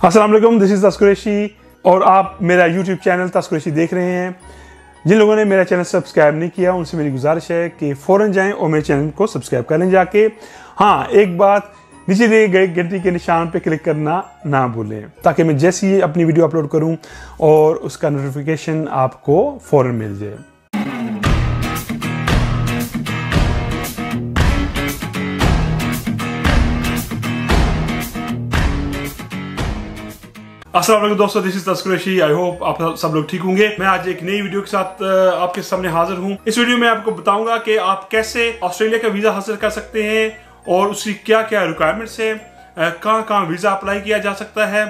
अस्सलाम वालेकुम, this is तस्कुरैशी और आप मेरा यूट्यूब चैनल तस्कुरैशी देख रहे हैं। जिन लोगों ने मेरा चैनल सब्सक्राइब नहीं किया उनसे मेरी गुजारिश है कि फ़ौरन जाएं और मेरे चैनल को सब्सक्राइब करें जाके। हाँ, एक बात, नीचे दिए गए घंटी के निशान पे क्लिक करना ना भूलें ताकि मैं जैसे ही अपनी वीडियो अपलोड करूं और उसका नोटिफिकेशन आपको फ़ौरन मिल जाए। अस्सलाम वालेकुम दोस्तों, दिस इज तस्कुरैशी। आई होप आप सब लोग ठीक होंगे। मैं आज एक नई वीडियो के साथ आपके सामने हाजिर हूं। इस वीडियो में आपको बताऊंगा कि आप कैसे ऑस्ट्रेलिया का वीजा हासिल कर सकते हैं और उसकी क्या क्या रिक्वायरमेंट्स है, कहां कहां वीजा अप्लाई किया जा सकता है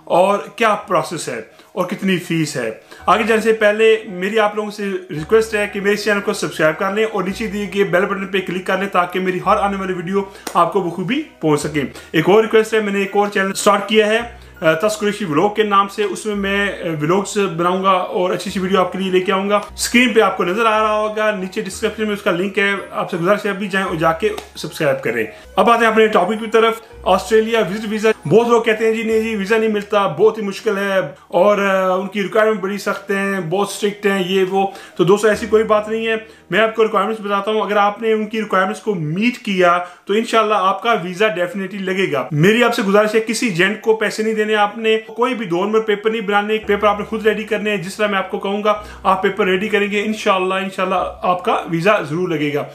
और क्या प्रोसेस है और कितनी फीस है। आगे जाने से पहले मेरी आप लोगों से रिक्वेस्ट है कि मेरे चैनल को सब्सक्राइब कर लें और नीचे दिए गए बेल बटन पे क्लिक कर लें ताकि मेरी हर आने वाली वीडियो आपको बखूबी पहुंच सके। एक और रिक्वेस्ट है, मैंने एक और चैनल स्टार्ट किया है तस्कुरैशी व्लॉग के नाम से। उसमें मैं व्लॉग्स बनाऊंगा और अच्छी अच्छी वीडियो आपके लिए लेके आऊंगा। स्क्रीन पे आपको नजर आ रहा होगा, नीचे डिस्क्रिप्शन में उसका लिंक है। आपसे गुजारिश है अभी जाएं और जाके सब्सक्राइब करें। अब आते हैं अपने टॉपिक की तरफ। Australia visit visa. बहुत लोग कहते हैं जी नहीं जी वीजा नहीं मिलता, बहुत ही मुश्किल है और उनकी रिक्वायरमेंट बड़ी सख्त हैं, बहुत स्ट्रिक्ट हैं, ये वो। तो दोस्तों ऐसी कोई बात नहीं है, मैं आपको रिक्वायरमेंट्स बताता हूँ। अगर आपने उनकी रिक्वायरमेंट्स को मीट किया तो इंशाल्लाह आपका वीजा डेफिनेटली लगेगा। मेरी आपसे गुजारिश है, किसी एजेंट को पैसे नहीं देने, आपने कोई भी 2 नंबर पेपर नहीं बनाने, पेपर आपने खुद रेडी करने हैं। जिस तरह मैं आपको कहूंगा आप पेपर रेडी करेंगे, इंशाल्लाह आपका वीजा जरूर लगेगा।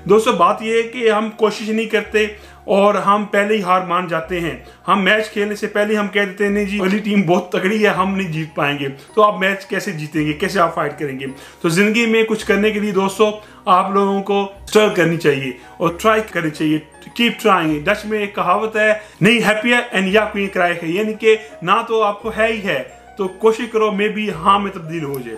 दोस्तों बात यह है कि हम कोशिश नहीं करते और हम पहले ही हार मान जाते हैं। हम मैच खेलने से पहले हम कह देते हैं नहीं जी अगली टीम बहुत तगड़ी है, हम नहीं जीत पाएंगे। तो आप मैच कैसे जीतेंगे, कैसे आप फाइट करेंगे। तो जिंदगी में कुछ करने के लिए दोस्तों आप लोगों को स्ट्रगल करनी चाहिए और ट्राई करनी चाहिए। Keep trying. डच में एक कहावत है, नहीं हैप्पियर एंड या क्वीन क्राई है, यानी कि ना तो आपको है ही है तो कोशिश करो मे बी हाँ में तब्दील हो जाए।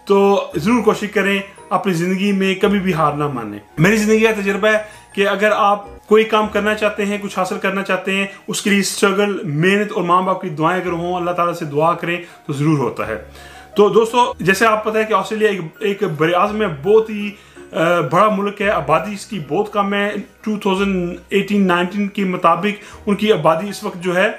तो जरूर कोशिश करें, अपनी जिंदगी में कभी भी हार ना माने। मेरी जिंदगी का तजुर्बा है कि अगर आप कोई काम करना चाहते हैं, कुछ हासिल करना चाहते हैं, उसके लिए स्ट्रगल, मेहनत और माँ बाप की दुआएं अगर हों, अल्लाह ताला से दुआ करें तो जरूर होता है। तो दोस्तों जैसे आप पता है कि ऑस्ट्रेलिया एक बड़े आज़म में बहुत ही बड़ा मुल्क है। आबादी इसकी बहुत कम है। 2018-19 के मुताबिक उनकी आबादी इस वक्त जो है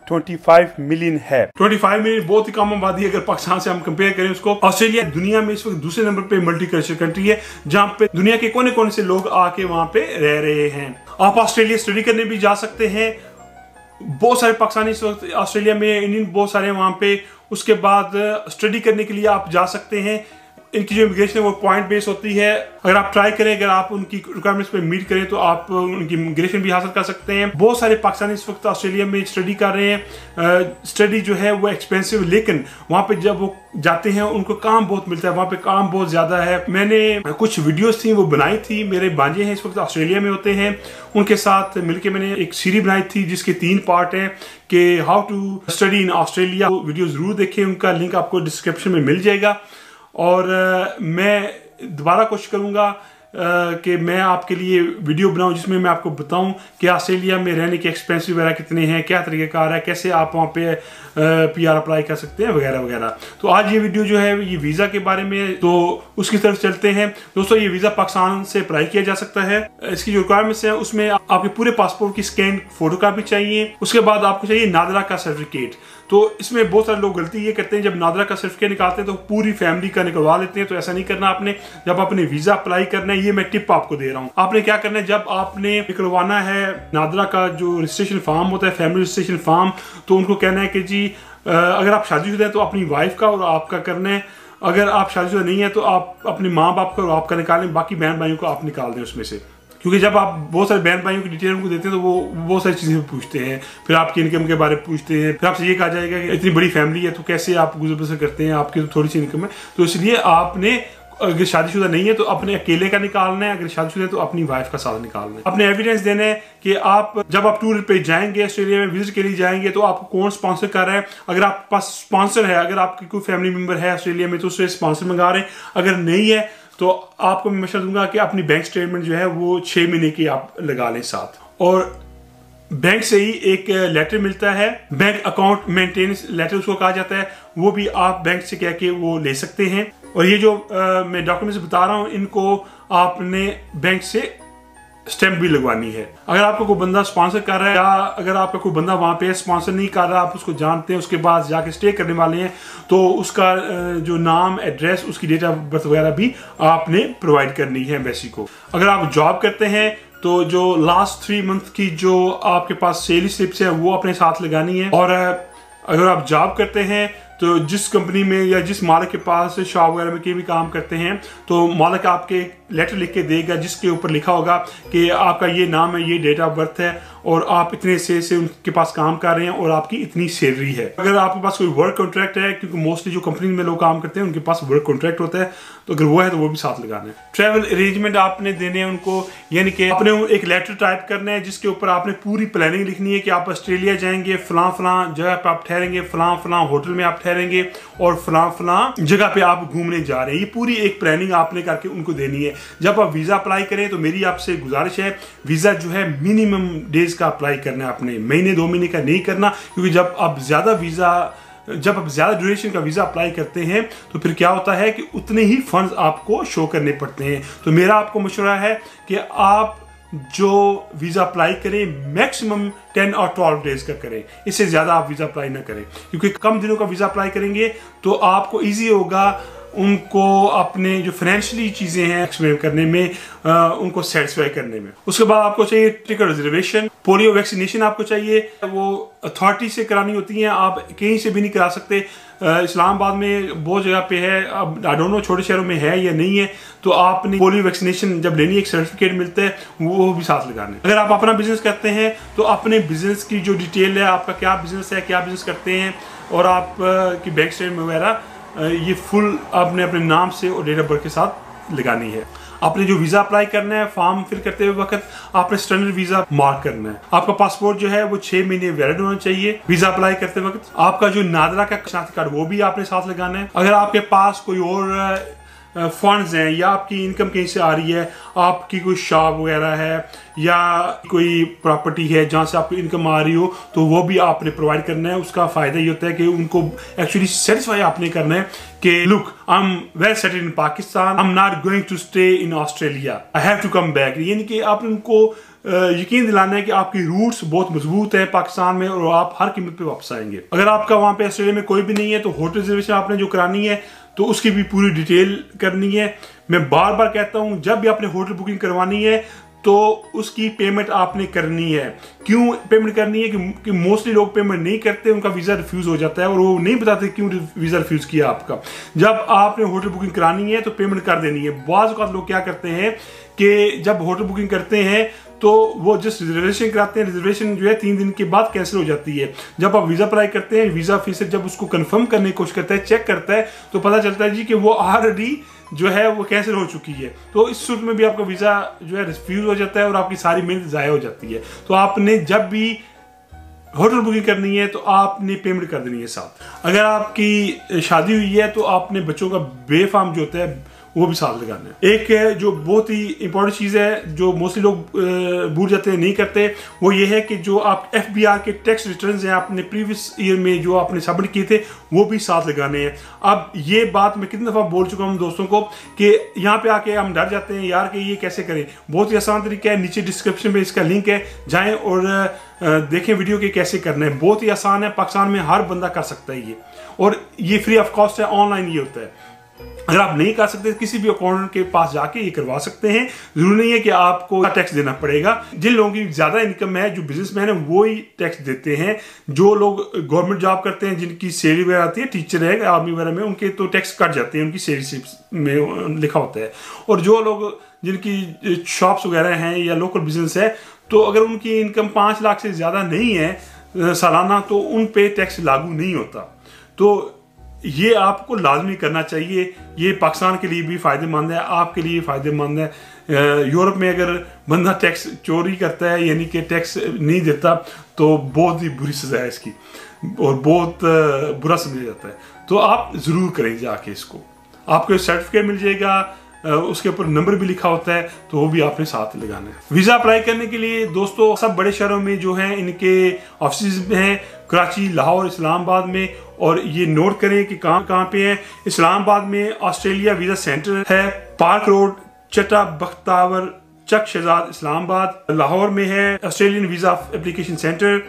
25 मिलियन है। 25 मिलियन बहुत ही कम आबादी, अगर पाकिस्तान से हम कंपेयर करें उसको। ऑस्ट्रेलिया दुनिया में इस वक्त दूसरे नंबर पे मल्टीकल्चरल कंट्री है, जहां पे दुनिया के कोने कोने से लोग आके वहां पे रह रहे हैं। आप ऑस्ट्रेलिया स्टडी करने भी जा सकते हैं। बहुत सारे पाकिस्तानी इस वक्त ऑस्ट्रेलिया में, इंडियन बहुत सारे वहां पे। उसके बाद स्टडी करने के लिए आप जा सकते हैं। इनकी जो इमिग्रेशन है वो पॉइंट बेस होती है। अगर आप ट्राई करें, अगर आप उनकी रिक्वायरमेंट्स पे मीट करें तो आप उनकी इमिग्रेशन भी हासिल कर सकते हैं। बहुत सारे पाकिस्तानी इस वक्त ऑस्ट्रेलिया में स्टडी कर रहे हैं। स्टडी जो है वो एक्सपेंसिव, लेकिन वहाँ पे जब वो जाते हैं उनको काम बहुत मिलता है, वहाँ पे काम बहुत ज्यादा है। मैंने कुछ वीडियोस थी वो बनाई थी। मेरे भांजे हैं इस वक्त ऑस्ट्रेलिया में होते हैं, उनके साथ मिलकर मैंने एक सीरीज बनाई थी जिसके 3 पार्ट हैं कि how to study in Australia. Video जरूर देखें, उनका लिंक आपको डिस्क्रिप्शन में मिल जाएगा। और मैं दोबारा कोशिश करूंगा कि मैं आपके लिए वीडियो बनाऊं जिसमें मैं आपको बताऊं कि ऑस्ट्रेलिया में रहने के एक्सपेंसिव वगैरह कितने हैं, क्या तरीक़ेकार है, कैसे आप वहाँ पे PR अप्लाई कर सकते हैं वगैरह वगैरह। तो आज ये वीडियो जो है ये वीज़ा के बारे में, तो उसकी तरफ चलते हैं। दोस्तों ये वीज़ा पाकिस्तान से अप्लाई किया जा सकता है। इसकी जो रिक्वायरमेंट्स है उसमें आपके पूरे पासपोर्ट की स्कैन फोटो कापी चाहिए। उसके बाद आपको चाहिए नादरा का सर्टिफिकेट। तो इसमें बहुत सारे लोग गलती ये करते हैं, जब नादरा का सर्टिफिकेट निकालते हैं तो पूरी फैमिली का निकलवा लेते हैं। तो ऐसा नहीं करना आपने। जब आपने वीजा अप्लाई करना है, ये मैं टिप आपको दे रहा हूँ, आपने क्या करना है, जब आपने निकलवाना है नादरा का जो रजिस्ट्रेशन फॉर्म होता है, फैमिली रजिस्ट्रेशन फॉर्म, तो उनको कहना है कि जी अगर आप शादीशुदा हैं तो अपनी वाइफ का और आपका करना है। अगर आप शादीशुदा नहीं है तो आप अपने माँ बाप का और आपका निकालें, बाकी बहन भाइयों को आप निकाल दें उसमें से। क्योंकि जब आप बहुत सारे बहन भाइयों की डिटेल उनको देते हैं तो वो बहुत सारी चीज़ें पूछते हैं, फिर आपकी इनकम के बारे में पूछते हैं, फिर आपसे ये कहा जाएगा कि इतनी बड़ी फैमिली है तो कैसे आप गुजर बसर करते हैं, आपकी तो थोड़ी सी इनकम है। तो इसलिए आपने अगर शादीशुदा नहीं है तो अपने अकेले का निकालना है, अगर शादीशुदा है तो अपनी वाइफ का साथ निकालना है। अपने एविडेंस देना है कि आप जब आप टूर पे जाएंगे, ऑस्ट्रेलिया में विजिट के लिए जाएंगे, तो आपको कौन स्पॉन्सर कर रहा है। अगर आपके पास स्पॉन्सर है, अगर आपकी कोई फैमिली मेंबर है ऑस्ट्रेलिया में तो उससे स्पॉन्सर मंगा रहे हैं। अगर नहीं है तो आपको मैं मशवरा दूंगा कि अपनी बैंक स्टेटमेंट जो है वो 6 महीने की आप लगा लें साथ। और बैंक से ही एक लेटर मिलता है, बैंक अकाउंट मेंटेनेंस लेटर उसको कहा जाता है, वो भी आप बैंक से कह के वो ले सकते हैं। और ये जो मैं डॉक्यूमेंट्स बता रहा हूँ इनको आपने बैंक से स्टैंप भी लगवानी है। अगर आपको कोई बंदा स्पॉन्सर कर रहा है या अगर आपका कोई बंदा वहां पे स्पॉन्सर नहीं कर रहा, आप उसको जानते हैं, उसके बाद जाके स्टे करने वाले हैं, तो उसका जो नाम, एड्रेस, उसकी डेट ऑफ बर्थ वगैरह भी आपने प्रोवाइड करनी है एम्बेसी को। अगर आप जॉब करते हैं तो जो लास्ट 3 मंथ की जो आपके पास सैलरी स्लिप्स है वो अपने साथ लगानी है। और अगर आप जॉब करते हैं तो जिस कंपनी में या जिस मालिक के पास शॉप वगैरह में के भी काम करते हैं तो मालिक आपके लेटर लिख के देगा जिसके ऊपर लिखा होगा कि आपका ये नाम है, ये डेट ऑफ बर्थ है और आप इतने से उनके पास काम कर रहे हैं और आपकी इतनी सैलरी है। अगर आपके पास कोई वर्क कॉन्ट्रैक्ट है, क्योंकि मोस्टली जो कंपनी में लोग काम करते हैं उनके पास वर्क कॉन्ट्रैक्ट होता है, तो अगर वो है तो वो भी साथ लगाना है। ट्रैवल अरेंजमेंट आपने देने हैं उनको, यानी कि आपने एक लेटर टाइप करना है जिसके ऊपर आपने पूरी प्लानिंग लिखनी है कि आप ऑस्ट्रेलिया जाएंगे, फलां जगह पे आप ठहरेंगे, फलां होटल में आप ठहरेंगे और फलां जगह पे आप घूमने जा रहे हैं। ये पूरी एक प्लानिंग आपने करके उनको देनी है। जब आप वीजा अप्लाई करें तो मेरी आपसे गुजारिश है, वीजा जो है मिनिमम डेज का अप्लाई करना है आपने, महीने 2 महीने का नहीं करना, क्योंकि जब आप ज्यादा ड्यूरेशन का वीजा अप्लाई करते हैं तो फिर क्या होता है कि उतने ही फंड्स आपको शो करने पड़ते हैं। तो मेरा आपको मशवरा है कि आप जो वीजा अप्लाई करें मैक्सिमम 10 और 12 डेज का करें, इससे ज्यादा आप वीजा अप्लाई ना करें, क्योंकि कम दिनों का वीजा अप्लाई करेंगे तो आपको इजी होगा उनको अपने जो फाइनेंशियली चीजें हैं एक्सप्लेन करने में, उनको सेटिस्फाई करने में। उसके बाद आपको चाहिए टिकट रिजर्वेशन, पोलियो वैक्सीनेशन आपको चाहिए, वो अथॉरिटी से करानी होती है, आप कहीं से भी नहीं करा सकते। इस्लामाबाद में बहुत जगह पे है, अब आई डोंट नो छोटे शहरों में है या नहीं है, तो आपने पोलियो वैक्सीनेशन जब लेनी है एक सर्टिफिकेट मिलता है वो भी साथ लगाना है। अगर आप अपना बिजनेस करते हैं तो अपने बिजनेस की जो डिटेल है, आपका क्या बिजनेस है, क्या बिजनेस करते हैं और आप की बैंक स्टेटमेंट वगैरह, ये फुल आपने अपने नाम से और डेट ऑफ बर्थ के साथ लगानी है। आपने जो वीजा अप्लाई करना है, फॉर्म फिल करते हुए वक्त आपने स्टैंडर्ड वीजा मार्क करना है। आपका पासपोर्ट जो है वो 6 महीने वैलिड होना चाहिए वीजा अप्लाई करते वक्त। आपका जो नादरा का शनाख्ती कार्ड वो भी आपने साथ लगाना है। अगर आपके पास कोई और फंड्स हैं या आपकी इनकम कहीं से आ रही है, आपकी कोई शॉप वगैरह है या कोई प्रॉपर्टी है जहां से आपकी इनकम आ रही हो, तो वो भी आपने प्रोवाइड करना है। उसका फायदा ये होता है कि उनको एक्चुअली सेटिस्फाई आपने करना है कि look I am well settled in Pakistan, I am not going to stay in Australia, I have to come back. यानी कि आप उनको यकीन दिलाना है कि आपकी रूट्स बहुत मजबूत है पाकिस्तान में और आप हर कीमत पे वापस आएंगे। अगर आपका वहां पे ऑस्ट्रेलिया में कोई भी नहीं है तो होटल रिजर्वेशन आपने जो करानी है तो उसकी भी पूरी डिटेल करनी है। मैं बार बार कहता हूं, जब भी आपने होटल बुकिंग करवानी है तो उसकी पेमेंट आपने करनी है। क्यों पेमेंट करनी है कि मोस्टली लोग पेमेंट नहीं करते, उनका वीजा रिफ्यूज हो जाता है और वो नहीं बताते क्यों वीजा रिफ्यूज किया आपका। जब आपने होटल बुकिंग करानी है तो पेमेंट कर देनी है। बाज़ औक़ात लोग क्या करते हैं कि जब होटल बुकिंग करते हैं तो वो जिस रिजर्वेशन कराते हैं, रिजर्वेशन जो है 3 दिन के बाद कैंसिल हो जाती है। जब आप वीजा अप्लाई करते हैं, वीजा ऑफिसर जब उसको कंफर्म करने की कोशिश करता है, चेक करता है, तो पता चलता है जी कि वो ऑलरेडी जो है वो कैंसिल हो चुकी है। तो इस सूरत में भी आपका वीजा जो है रिफ्यूज हो जाता है और आपकी सारी मेहनत ज़ाया हो जाती है। तो आपने जब भी होटल बुकिंग करनी है तो आपने पेमेंट कर देनी है साथ। अगर आपकी शादी हुई है तो आपने बच्चों का बे फार्म जो होता है वो भी साथ लगाना है। एक है जो बहुत ही इंपॉर्टेंट चीज़ है जो मोस्टली लोग भूल जाते हैं, नहीं करते, वो ये है कि जो आप FBR के टैक्स रिटर्न्स हैं आपने प्रीवियस ईयर में जो आपने सबमिट किए थे वो भी साथ लगाने हैं। अब ये बात मैं कितनी दफ़ा बोल चुका हूँ दोस्तों को कि यहाँ पे आके हम डर जाते हैं यार कि ये कैसे करें। बहुत ही आसान तरीका है, नीचे डिस्क्रिप्शन में इसका लिंक है, जाएँ और देखें वीडियो के कैसे करना है। बहुत ही आसान है, पाकिस्तान में हर बंदा कर सकता है ये, और ये फ्री ऑफ कॉस्ट है, ऑनलाइन ये होता है। अगर आप नहीं कर सकते किसी भी अकाउंटेंट के पास जाके ये करवा सकते हैं। जरूरी नहीं है कि आपको टैक्स देना पड़ेगा। जिन लोगों की ज्यादा इनकम है, जो बिजनेसमैन है, वो ही टैक्स देते हैं। जो लोग गवर्नमेंट जॉब करते हैं, जिनकी सैलरी वगैरह आती है, टीचर है, आर्मी वगैरह में, उनके तो टैक्स कट जाते हैं, उनकी सैलरी स्लिप में लिखा होता है। और जो लोग जिनकी शॉप्स वगैरह हैं या लोकल बिजनेस है, तो अगर उनकी इनकम 5 लाख से ज्यादा नहीं है सालाना, तो उन पे टैक्स लागू नहीं होता। तो ये आपको लाजमी करना चाहिए। ये पाकिस्तान के लिए भी फ़ायदेमंद है, आपके लिए फ़ायदेमंद है। यूरोप में अगर बंदा टैक्स चोरी करता है, यानी कि टैक्स नहीं देता, तो बहुत ही बुरी सज़ा है इसकी और बहुत बुरा समझा जाता है। तो आप ज़रूर करें जाके इसको, आपको सर्टिफिकेट मिल जाएगा, उसके ऊपर नंबर भी लिखा होता है, तो वो भी आपने साथ लगाना है। वीज़ा अप्लाई करने के लिए दोस्तों सब बड़े शहरों में जो हैं इनके ऑफिस हैं, कराची, लाहौर, इस्लामाबाद में। और ये नोट करें कि कहाँ पे है। इस्लामाबाद में ऑस्ट्रेलिया वीज़ा सेंटर है, पार्क रोड, चट्टा बख्तावर चक शहजाद इस्लामाबाद। लाहौर में है Australian visa application centre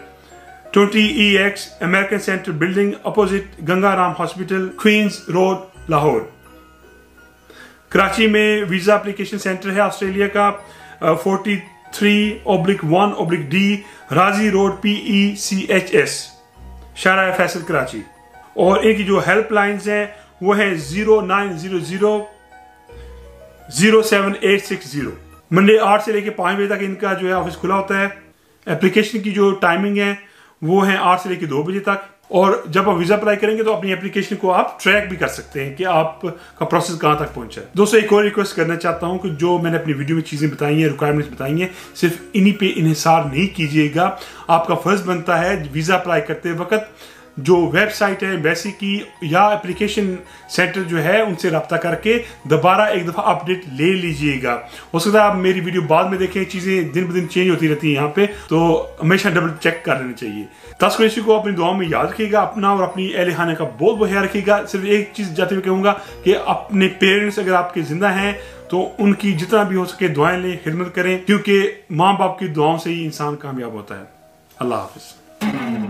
20EX American centre building opposite Gangaram hospital Queens Road Lahore. Karachi में वीजा एप्लीकेशन सेंटर है ऑस्ट्रेलिया का 43/1/D राजी रोड PECHS शारा फैसल कराची। और इनकी जो हेल्पलाइंस हैं वो है 0900-07860। मंडे 8 से लेके 5 बजे तक इनका जो है ऑफिस खुला होता है। एप्लीकेशन की जो टाइमिंग है वो है 8 से लेके 2 बजे तक। और जब आप वीजा अप्लाई करेंगे तो अपनी एप्लीकेशन को आप ट्रैक भी कर सकते हैं कि आपका प्रोसेस कहां तक पहुंचा है। दोस्तों एक और रिक्वेस्ट करना चाहता हूं कि जो मैंने अपनी वीडियो में चीजें बताई हैं, रिक्वायरमेंट्स बताई हैं, सिर्फ इन्हीं पे इन्हिसार नहीं कीजिएगा। आपका फर्ज बनता है वीजा अप्लाई करते वक्त जो वेबसाइट है एम्बेसी की या एप्लीकेशन सेंटर जो है उनसे रब्ता करके दोबारा एक दफ़ा अपडेट ले लीजिएगा। हो सकता है आप मेरी वीडियो बाद में देखें, चीज़ें दिन ब दिन चेंज होती रहती हैं यहाँ पे, तो हमेशा डबल चेक कर लेना चाहिए। ताश कुरैशी को अपनी दुआओं में याद रखिएगा, अपना और अपनी अहले खाने का बहुत बहुत ख्याल रखिएगा। सिर्फ एक चीज़ जाते हुए कहूँगा कि अपने पेरेंट्स अगर आपके जिंदा हैं तो उनकी जितना भी हो सके दुआएं लें, खिदमत करें, क्योंकि माँ बाप की दुआओं से ही इंसान कामयाब होता है। अल्लाह हाफिज।